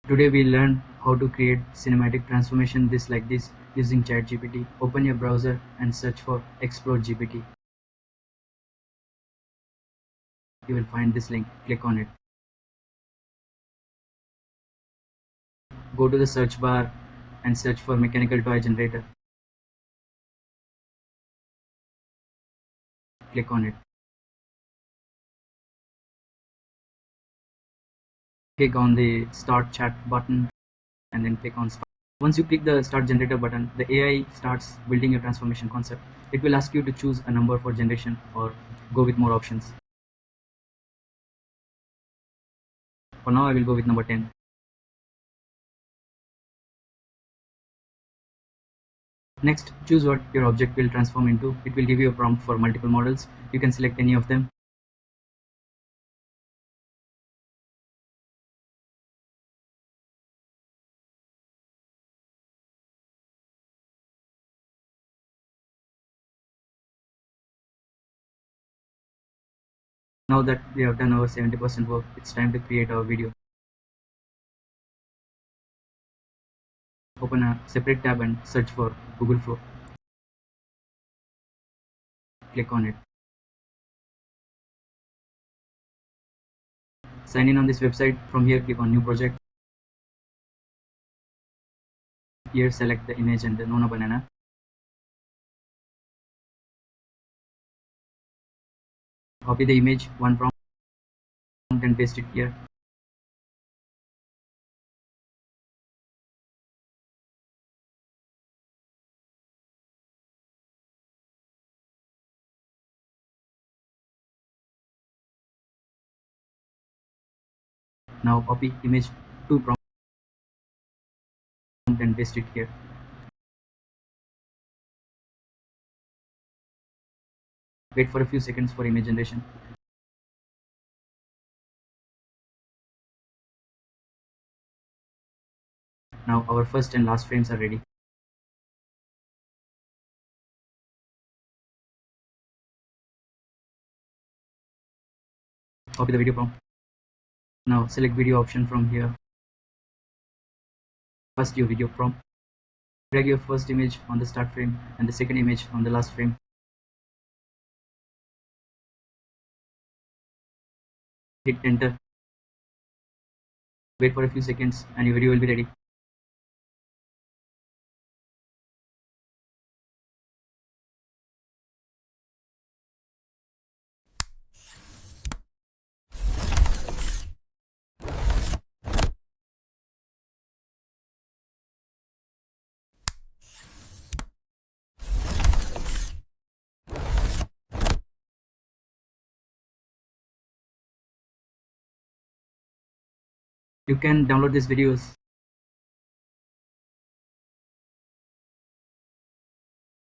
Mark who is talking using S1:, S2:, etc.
S1: Today we learn how to create cinematic transformation like this using ChatGPT. Open your browser and search for Explore GPT. You will find this link. Click on it. Go to the search bar and search for mechanical toy generator. Click on it. Click on the start chat button and then click on start. Once you click the start generator button, the AI starts building a transformation concept. It will ask you to choose a number for generation or go with more options. For now I will go with number 10. Next, choose what your object will transform into. It will give you a prompt for multiple models. You can select any of them. Now that we have done our 70% work, it's time to create our video. Open a separate tab and search for Google Flow. Click on it. Sign in on this website. From here, click on New Project. Here, select the image and the Nona banana. Copy the image, one prompt, and paste it here. Now copy image, two prompt, and paste it here. Wait for a few seconds for image generation. Now our first and last frames are ready. Copy the video prompt. Now select video option from here. First your video prompt. Drag your first image on the start frame and the second image on the last frame. Hit enter. Wait for a few seconds and your video will be ready. You can download these videos